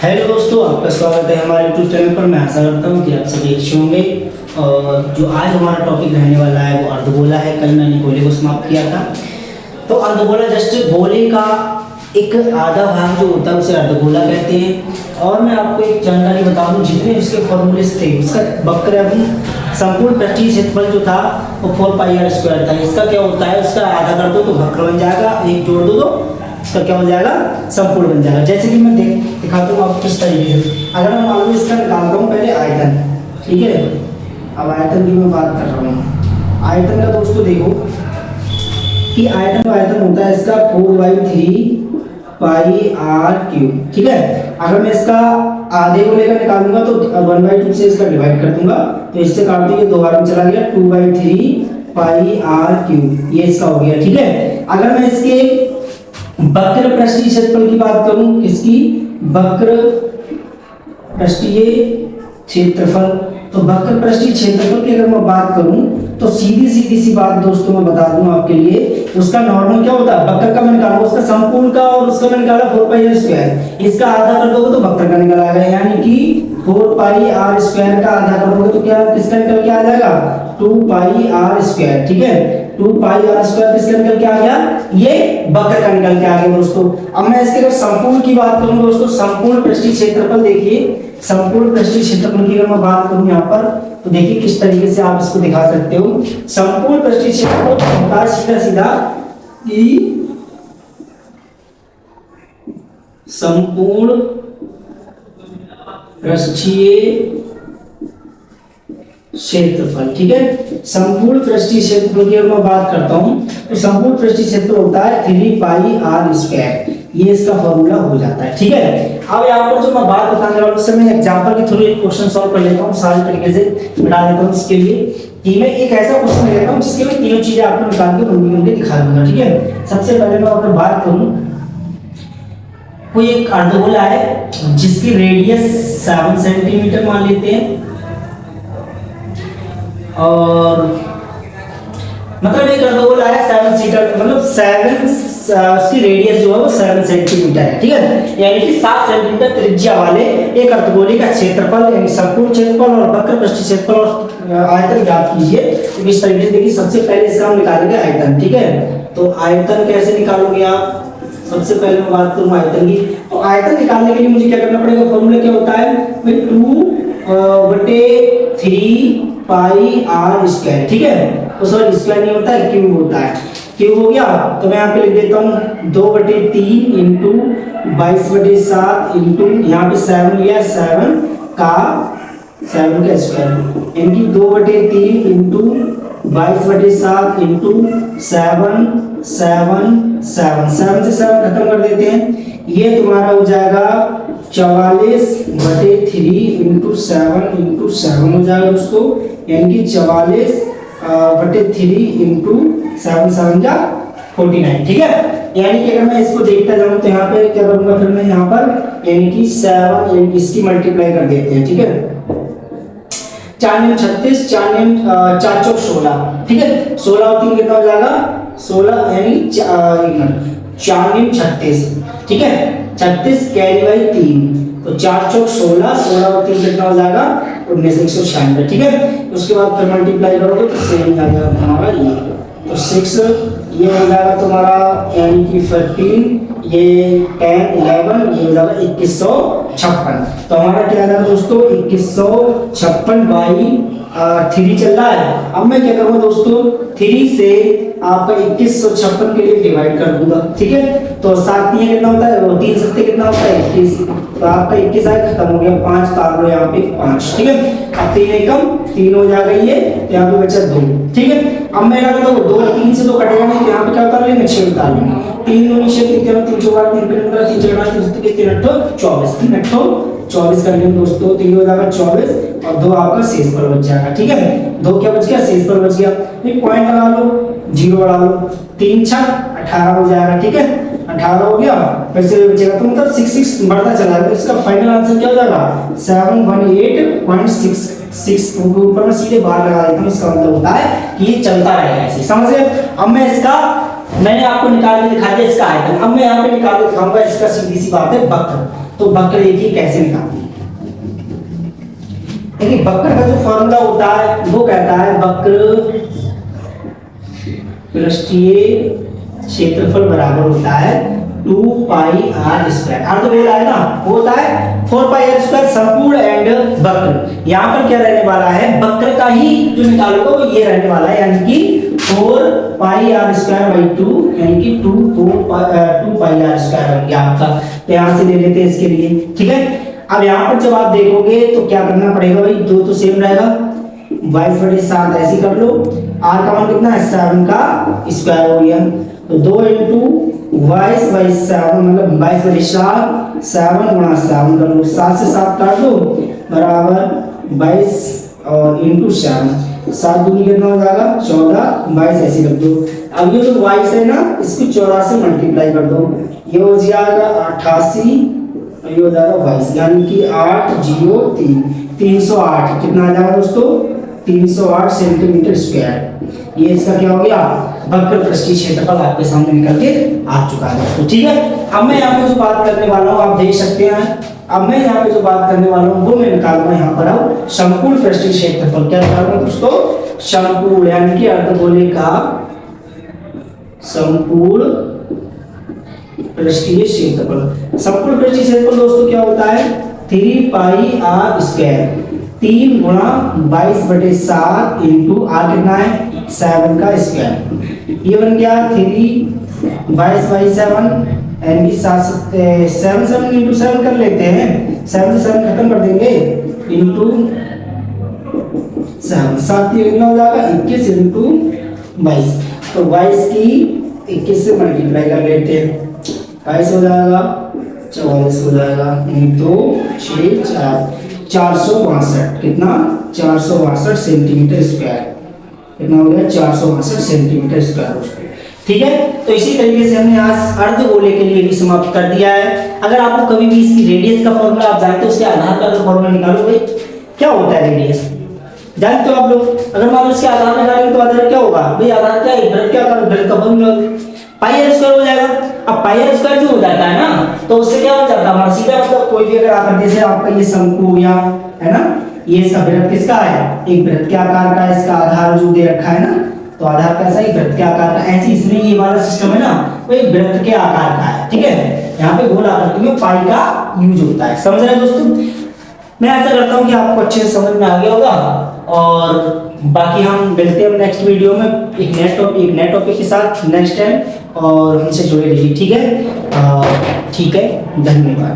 Hello दोस्तों, आपका स्वागत है हमारे यूट्यूब चैनल पर। मैं आशा करता हूँ कि आप सभी अच्छे होंगे। और जो आज हमारा टॉपिक रहने वाला है वो अर्धगोला है। कल मैंने गोले को समाप्त किया था। तो अर्धगोला जस्ट गोले का एक आधा भाग जो होता है उसे अर्धगोला कहते हैं। और मैं आपको एक जानकारी बता दूं, जितने उसके फॉर्मूलेस थे, उसका वक्र संपूर्ण पृष्ठीय क्षेत्रफल जो था वो 4πr² था। इसका क्या होता है, उसका आधा कर दो तो वक्र बन जाएगा, एक जोड़ दो तो इसका क्या हो जाएगा, संपूर्ण बन जाएगा। जैसे कि मैं दिखाता हूँ आपको किस तरीके से। अगर मैं मान लो इसका निकालता हूँ पहले आयतन, ठीक है। अब आयतन की मैं बात कर रहा हूँ। आयतन का दोस्तों देखो कि आयतन होता है इसका 4/3πr³, ठीक है। अगर मैं इसका आधे को लेकर निकालूंगा तो 1/2 से इसका डिवाइड कर दूंगा, तो इससे काट दो, ये दो बार में चला गया, 2/3πr³, ये इसका हो गया, ठीक है। अगर मैं इसके वक्र पृष्ठीय क्षेत्रफल की बात करूं, किसकी, वक्र पृष्ठीय क्षेत्रफल, तो वक्र पृष्ठीय क्षेत्रफल की अगर मैं बात करूं तो सीधी सी बात दोस्तों मैं बता दूं आपके लिए। उसका नॉर्मल क्या होता है, वक्र का मैं निकालूंगा, उसका संपूर्ण का, और उसका मैं निकाला 4πr²। इसका आधा कर दोगे तो वक्र का निकल आएगा, यानी कि 4πr² का आधा करोगे तो क्या किसका निकल के आ जाएगा, 2πr², ठीक है। 2πr² किसका निकल के आ गया, ये वक्र का निकल के आ गया दोस्तों। अब मैं इसके अगर संपूर्ण की बात करूं दोस्तों, संपूर्ण पृष्ठीय क्षेत्रफल देखिए, संपूर्ण पृष्ठीय क्षेत्रफल की अगर मैं बात करूं यहाँ पर, तो देखिए किस तरीके से आप इसको दिखा सकते हो। संपूर्ण पृष्ठीय क्षेत्रफल होता है सीधा कि संपूर्ण पृष्ठीय क्षेत्रफल, ठीक है। संपूर्ण पृष्ठीय क्षेत्रफल की अगर मैं बात करता हूं तो संपूर्ण पृष्ठीय क्षेत्रफल होता है 3πr²। ये इसका फॉर्मूला हो जाता है, ठीक है। अब यहाँ पर जो मैं बात बताने वाला हूं उससे मैं एग्जांपल के थ्रू एक क्वेश्चन सॉल्व कर लेता हूं, सारे तरीके से मिटा देता हूं। इसके लिए कि मैं एक ऐसा क्वेश्चन लेता हूं जिसके मैं तीनों चीजें आपको निकाल के उनके दिखा दूंगा, ठीक है। सबसे पहले मैं अगर बात करूं, कोई एक अर्धगोला है जिसकी रेडियस 7 सेंटीमीटर मान लेते हैं, और मतलब एक अर्धगोला है 7 सीटर, मतलब 7 उसकी रेडियस जो है वो 7 सेंटीमीटर है, ठीक है। यानी कि 7 सेंटीमीटर त्रिज्या वाले एक अर्धगोले का क्षेत्रफल, यानी संपूर्ण क्षेत्रफल और वक्र पृष्ठीय क्षेत्रफल और आयतन ज्ञात कीजिए। तो इस तरीके से देखिए, सबसे पहले इसका हम निकालेंगे आयतन, ठीक है। तो आयतन कैसे निकालोगे आप, सबसे पहले मैं बात करूं आयतन की। तो आयतन निकालने के लिए मुझे क्या करना पड़ेगा, फॉर्मूला क्या होता है, 2/3πr², ठीक है। तो सॉरी स्क्वायर नहीं होता है, क्यूब होता है। क्यूब हो गया, तो मैं यहाँ पे लिख देता हूँ 2/3 इंटू 22/7 इंटू यहाँ पे 7 लिया, 7 का स्क्वायर, यानी कि 2/3 इंटू 22/7 इंटू 7 से 7 खत्म कर देते हैं। ये तुम्हारा हो जाएगा 44/3 इंटू 7 हो जाएगा दोस्तों, यानी कि 44/3 इंटू 7 जा 49, ठीक है। यानी कि अगर मैं इसको देखता जाऊं तो यहाँ पे क्या करूंगा, फिर मैं यहाँ पर यानी कि 7 यानी कि इसकी मल्टीप्लाई कर देते हैं, ठीक है। 4 36, 4 चौक 16, ठीक है। 16 और 3 कितना हो जाएगा, 16, यानी 4 36, ठीक है। 36 कैरी बाई 3, तो 4 चौक 16, 16 और 3 कितना हो जाएगा, 19, 196, ठीक है। उसके बाद फिर मल्टीप्लाई करोगे तो सेम आ जाएगा तुम्हारा ये, तो 6 ये हो जाएगा तुम्हारा, यानी कि 15, ये 10, 11, ये हो जाएगा 2156। तो हमारा क्या आ जाएगा दोस्तों, 2156/3 चल रहा है। अब मैं क्या करूँगा दोस्तों, 3 से आपका 2156 के लिए डिवाइड कर दूंगा, ठीक है। तो 7 कितना होता है, 3 7 कितना होता है, 21, तो आपका 21 आया, खत्म हो गया, 5 तार लो यहाँ पे 5, ठीक है। अब 3 एकम 3 हो जाएगा ये, तो यहाँ पे बचा 2, ठीक है। अब मैं क्या करता हूँ, 2 3 से तो कटेगा नहीं, यहाँ पे क्या उतार लेंगे, 6 उतार लेंगे। 3 2 6 3 3 3 4 3 3 15 3 4 3 3 3 8 24, 3 8 24 कर लेंगे दोस्तों, तो ये हो जाएगा 24, और 2 आपका शेष पर बच जाएगा, ठीक है। 2 क्या बच गया, शेष पर बच गया, एक पॉइंट लगा लो, 0 बढ़ा लो, 3 6 18 हो जाएगा, ठीक है। 18 हो गया, फिर से बचेगा, तो मतलब 6 6 बढ़ता चला जाएगा। इसका फाइनल आंसर क्या हो जाएगा, 718.66। ऊपर में सीधे बाहर लगा देता हूँ, इसका मतलब होता है कि ये चलता रहेगा ऐसे, समझ गए। अब मैं इसका मैंने आपको निकाल के दिखा दिया इसका आयतन। अब मैं यहाँ पे निकाल के दिखाऊंगा इसका, सीधी सी बात है वक्र। तो वक्र ए की कैसे निकालनी है। देखिए वक्र का जो फॉर्मूला होता है वो कहता है वक्र पृष्ठीय क्षेत्रफल बराबर होता है 2 पाई आर स्क्वायर। अर्ध बोला है ना, वो होता है 4 पाई आर स्क्वायर संपूर्ण एंड वक्र। यहाँ पर क्या रहने वाला है, वक्र का ही जो निकालोगे वो ये रहने वाला है, यानी कि 4 पाई आर स्क्वायर बाई 2, यानी कि 2 पाई आर स्क्वायर बन गया आपका। तो यहाँ से ले लेते हैं इसके लिए, ठीक है। अब यहाँ पर जब आप देखोगे तो क्या करना पड़ेगा भाई, 2 तो सेम रहेगा, 22/7 ऐसे कर लो। आर का मान कितना है, 7 का स्क्वायर हो गया, तो 2 इंटू 22/7 मतलब 22/7, 7 गुणा 7 कर लो, 7 से 7 काट दो बराबर 22 और इंटू 7 दूनी कितना हो जाएगा 14, 22 ऐसे कर दो। अब ये जो 22 है ना, इसको 14 से मल्टीप्लाई कर दो, ये हो जाएगा 88, ये हो जाएगा 22, यानी कि 803 308 कितना आ जाएगा दोस्तों, 308 सेंटीमीटर स्क्वायर। ये इसका क्या हो गया, वक्र पृष्ठीय क्षेत्रफल आपके सामने निकल के आ चुका है दोस्तों, ठीक है। अब मैं यहाँ पे जो बात करने वाला हूँ आप देख सकते हैं, अब मैं यहाँ पे जो बात करने वाला हूँ वो मैं निकालूंगा यहाँ पर अब संपूर्ण पृष्ठीय क्षेत्रफल। क्या निकालूंगा दोस्तों, संपूर्ण यानी कि अर्धगोले का संपूर्ण पृष्ठीय क्षेत्रफल। संपूर्ण पृष्ठीय क्षेत्रफल दोस्तों क्या होता है, 3 पाई आर स्क्वायर, 3 गुणा 22/7 इंटू आर कितना है 7 का स्क्वायर। ये बन गया 3 22/7 यानी कि 7 इंटू 7 कर लेते हैं, 7 से 7 खत्म कर देंगे इंटू 7, 7 कितना हो जाएगा 21 इंटू 22, तो 22 की 21 से मल्टीप्लाई कर लेते हैं, 22 हो जाएगा 44 हो जाएगा, 2 6 4 462 कितना 462 सेंटीमीटर स्क्वायर, कितना हो गया 462 सेंटीमीटर स्क्वायर, ठीक है। तो इसी तरीके से हमने आज अर्धगोले के लिए भी समाप्त कर दिया है। अगर आपको कभी भी इसकी रेडियस का फॉर्मूला आप जानते हो, उसके आधार पर अगर फॉर्मूला निकालो भाई क्या होता है रेडियस, जानते हो आप लोग। अगर मान लो इसके आधार निकालेंगे तो आधार क्या होगा भाई, आधार क्या है, वृत्त क्या कर वृत्त का फॉर्मूला पाई आर स्क्वायर हो जाएगा। अब पाई आर स्क्वायर जो हो जाता है ना, तो उससे क्या हो जाता है हमारा सीधा मतलब कोई भी अगर आकृति से आपका ये शंकु हो गया है ना, ये इसका वृत्त किसका है, एक वृत्त के आकार का है, इसका आधार जो दे रखा है ना, तो आधार कैसा है वृत्त के आकार का, ऐसे इसमें ये वाला सिस्टम है ना वो एक वृत्त के आकार का है, ठीक है। यहाँ पे गोल आकृति में पाई का यूज होता है, समझ रहे दोस्तों। मैं ऐसा करता हूँ कि आपको अच्छे से समझ में आ गया होगा, और बाकी हम मिलते हैं नेक्स्ट वीडियो में एक नए टॉपिक के साथ नेक्स्ट टाइम, और हमसे जुड़े रहिए, ठीक है। धन्यवाद।